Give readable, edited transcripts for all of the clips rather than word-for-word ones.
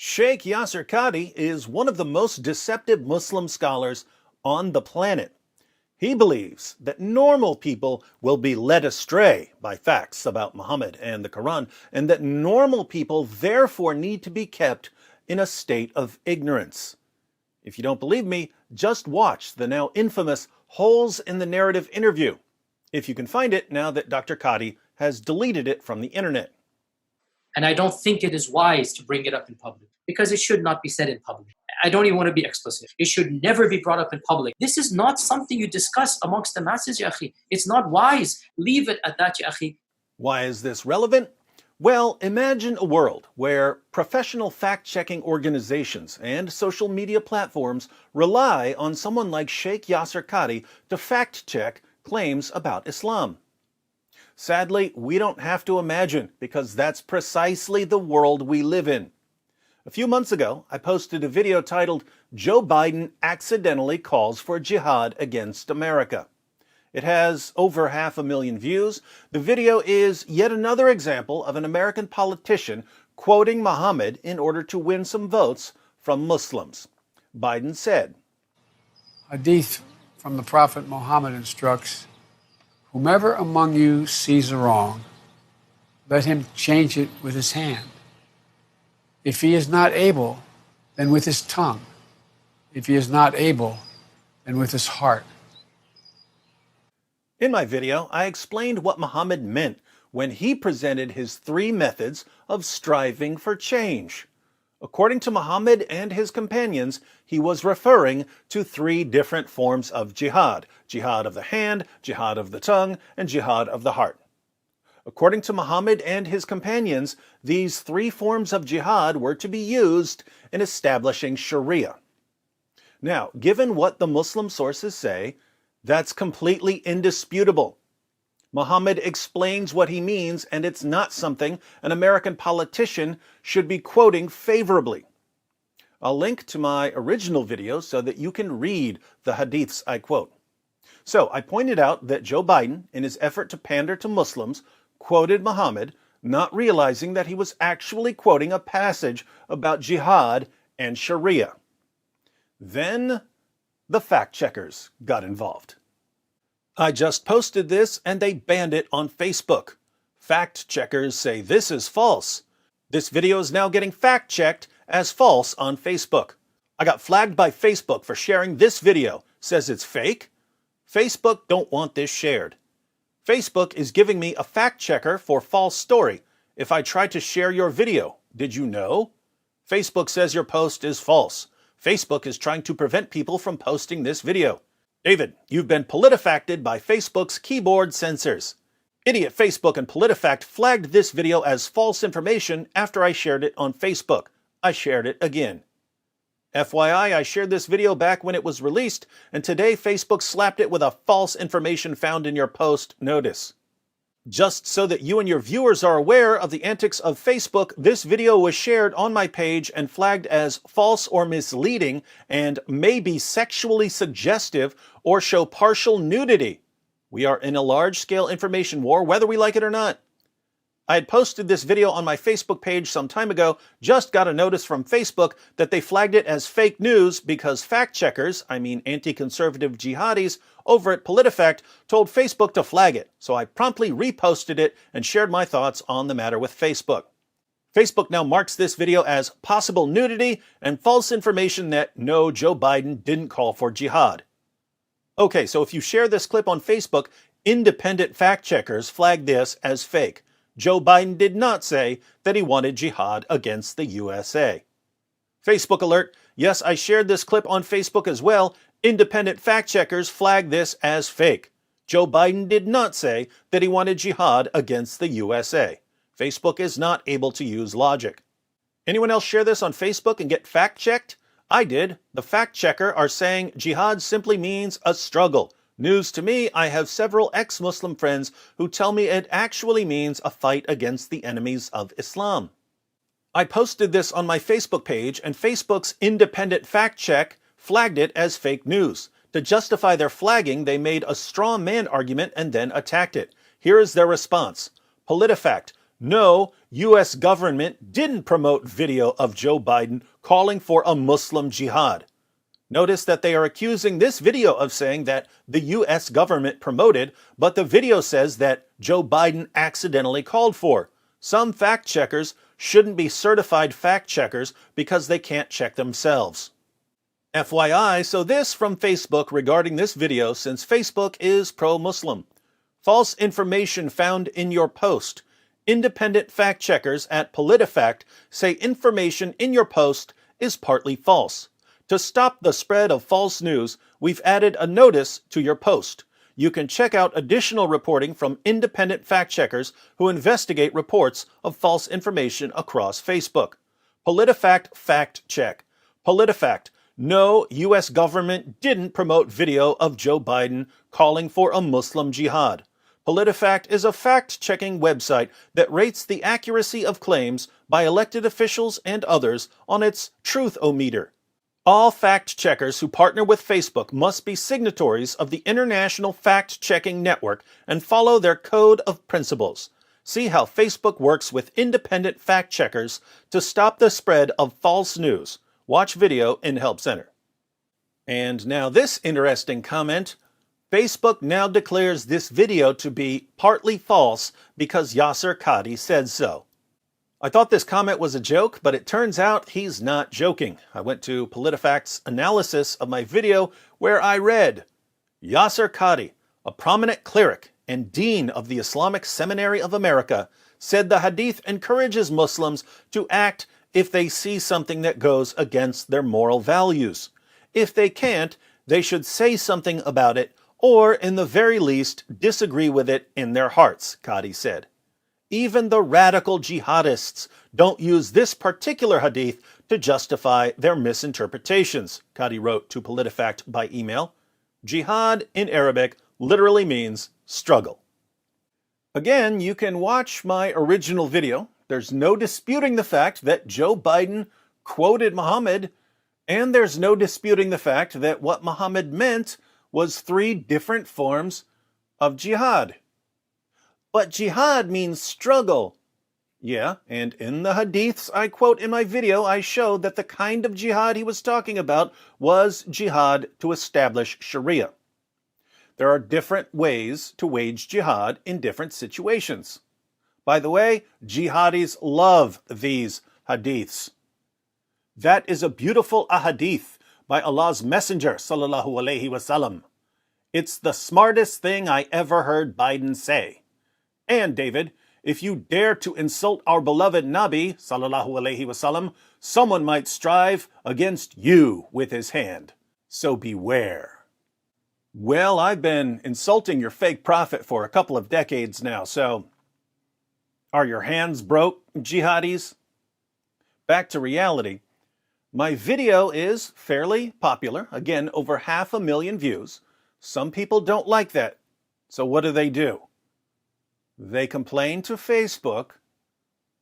Sheikh Yasir Qadhi is one of the most deceptive Muslim scholars on the planet. He believes that normal people will be led astray by facts about Muhammad and the Quran, and that normal people therefore need to be kept in a state of ignorance. If you don't believe me, just watch the now infamous Holes in the Narrative interview, if you can find it now that Dr. Qadhi has deleted it from the internet. And I don't think it is wise to bring it up in public because it should not be said in public. I don't even want to be explicit. It should never be brought up in public. This is not something you discuss amongst the masses, ya akhi. It's not wise. Leave it at that, ya akhi. Why is this relevant? Well, imagine a world where professional fact-checking organizations and social media platforms rely on someone like Sheikh Yasir Qadhi to fact-check claims about Islam. Sadly, we don't have to imagine, because that's precisely the world we live in. A few months ago, I posted a video titled, "Joe Biden Accidentally Calls for Jihad Against America." It has over 500,000 views. The video is yet another example of an American politician quoting Muhammad in order to win some votes from Muslims. Biden said, Hadith from the Prophet Muhammad instructs, "Whomever among you sees a wrong, let him change it with his hand. If he is not able, then with his tongue. If he is not able, then with his heart." In my video, I explained what Muhammad meant when he presented his three methods of striving for change. According to Muhammad and his companions, he was referring to three different forms of jihad: jihad of the hand, jihad of the tongue, and jihad of the heart. According to Muhammad and his companions, these three forms of jihad were to be used in establishing Sharia. Now, given what the Muslim sources say, that's completely indisputable. Muhammad explains what he means, and it's not something an American politician should be quoting favorably. I'll link to my original video so that you can read the hadiths I quote. So, I pointed out that Joe Biden, in his effort to pander to Muslims, quoted Muhammad, not realizing that he was actually quoting a passage about jihad and Sharia. Then the fact-checkers got involved. I just posted this and they banned it on Facebook. Fact-checkers say this is false. This video is now getting fact-checked as false on Facebook. I got flagged by Facebook for sharing this video. Says it's fake. Facebook don't want this shared. Facebook is giving me a fact-checker for false story if I try to share your video. Did you know? Facebook says your post is false. Facebook is trying to prevent people from posting this video. David, you've been PolitiFacted by Facebook's keyboard censors. Idiot Facebook and PolitiFact flagged this video as false information after I shared it on Facebook. I shared it again. FYI, I shared this video back when it was released, and today Facebook slapped it with a false information found in your post notice. Just so that you and your viewers are aware of the antics of Facebook, this video was shared on my page and flagged as false or misleading and may be sexually suggestive or show partial nudity. We are in a large-scale information war, whether we like it or not. I had posted this video on my Facebook page some time ago, just got a notice from Facebook that they flagged it as fake news because fact-checkers, I mean anti-conservative jihadis, over at PolitiFact told Facebook to flag it, so I promptly reposted it and shared my thoughts on the matter with Facebook. Facebook now marks this video as possible nudity and false information that no, Joe Biden didn't call for jihad. Okay, so if you share this clip on Facebook, independent fact-checkers flag this as fake. Joe Biden did not say that he wanted jihad against the USA. Facebook alert, yes, I shared this clip on Facebook as well. Independent fact-checkers flag this as fake. Joe Biden did not say that he wanted jihad against the USA. Facebook is not able to use logic. Anyone else share this on Facebook and get fact-checked? I did. The fact-checker are saying jihad simply means a struggle. News to me, I have several ex-Muslim friends who tell me it actually means a fight against the enemies of Islam. I posted this on my Facebook page, and Facebook's independent fact-check flagged it as fake news. To justify their flagging, they made a straw man argument and then attacked it. Here is their response. PolitiFact, No, U.S. government didn't promote video of Joe Biden calling for a Muslim jihad. Notice that they are accusing this video of saying that the U.S. government promoted, but the video says that Joe Biden accidentally called for. Some fact checkers shouldn't be certified fact checkers because they can't check themselves. FYI, so this from Facebook regarding this video, since Facebook is pro-Muslim. False information found in your post. Independent fact checkers at PolitiFact say information in your post is partly false. To stop the spread of false news, we've added a notice to your post. You can check out additional reporting from independent fact checkers who investigate reports of false information across Facebook. PolitiFact Fact Check. PolitiFact. No, U.S. government didn't promote video of Joe Biden calling for a Muslim jihad. PolitiFact is a fact-checking website that rates the accuracy of claims by elected officials and others on its truth-o-meter. All fact-checkers who partner with Facebook must be signatories of the International Fact-Checking Network and follow their code of principles. See how Facebook works with independent fact-checkers to stop the spread of false news. Watch video in Help Center. And now this interesting comment. Facebook now declares this video to be partly false because Yasir Qadhi said so. I thought this comment was a joke, but it turns out he's not joking. I went to PolitiFact's analysis of my video where I read, Yasir Qadhi, a prominent cleric and dean of the Islamic Seminary of America, said the hadith encourages Muslims to act if they see something that goes against their moral values. If they can't, they should say something about it, or in the very least disagree with it in their hearts, Qadhi said. Even the radical jihadists don't use this particular hadith to justify their misinterpretations, Qadhi wrote to PolitiFact by email. Jihad in Arabic literally means struggle. Again, you can watch my original video. There's no disputing the fact that Joe Biden quoted Muhammad, and there's no disputing the fact that what Muhammad meant was 3 different forms of jihad. But jihad means struggle. Yeah, and in the hadiths I quote in my video, I showed that the kind of jihad he was talking about was jihad to establish Sharia. There are different ways to wage jihad in different situations. By the way, jihadis love these hadiths. That is a beautiful ahadith by Allah's Messenger, sallallahu alaihi wasallam. It's the smartest thing I ever heard Biden say. And David, if you dare to insult our beloved Nabi, sallallahu alaihi wasallam, someone might strive against you with his hand. So beware. Well, I've been insulting your fake prophet for a couple of decades now, so are your hands broke, jihadis? Back to reality. My video is fairly popular. Again, over 500,000 views. Some people don't like that. So what do? They complain to Facebook.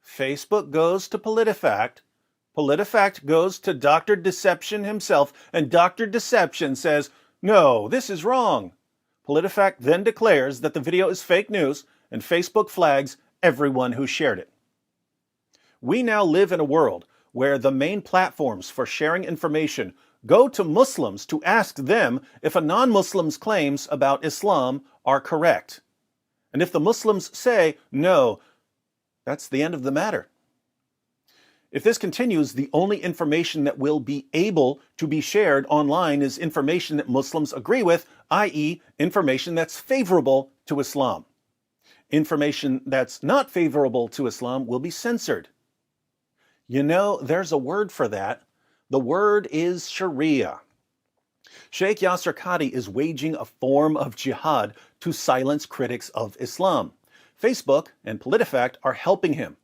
Facebook goes to PolitiFact. PolitiFact goes to Dr. Deception himself, and Dr. Deception says, no, this is wrong. PolitiFact then declares that the video is fake news, and Facebook flags everyone who shared it. We now live in a world where the main platforms for sharing information go to Muslims to ask them if a non-Muslim's claims about Islam are correct. And if the Muslims say, no, that's the end of the matter. If this continues, the only information that will be able to be shared online is information that Muslims agree with, i.e., information that's favorable to Islam. Information that's not favorable to Islam will be censored. You know, there's a word for that. The word is Sharia. Sheikh Yasir Qadhi is waging a form of jihad to silence critics of Islam. Facebook and PolitiFact are helping him.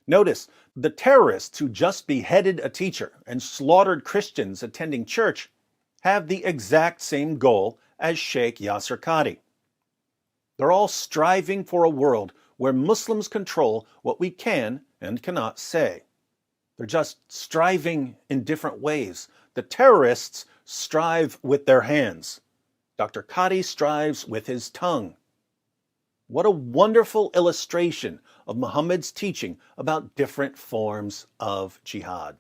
Notice, the terrorists who just beheaded a teacher and slaughtered Christians attending church have the exact same goal as Sheikh Yasir Qadhi. They're all striving for a world where Muslims control what we can and cannot say. They're just striving in different ways. The terrorists strive with their hands. Dr. Qadhi strives with his tongue. What a wonderful illustration of Muhammad's teaching about different forms of jihad.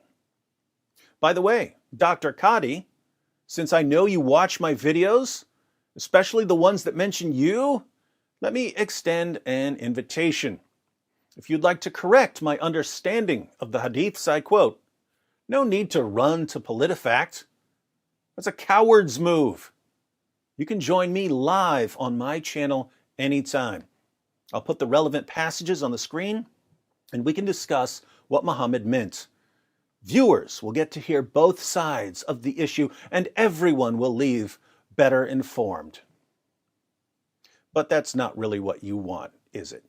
By the way, Dr. Qadhi, since I know you watch my videos, especially the ones that mention you, let me extend an invitation. If you'd like to correct my understanding of the hadiths I quote, no need to run to PolitiFact. That's a coward's move. You can join me live on my channel anytime. I'll put the relevant passages on the screen, and we can discuss what Muhammad meant. Viewers will get to hear both sides of the issue, and everyone will leave better informed. But that's not really what you want, is it?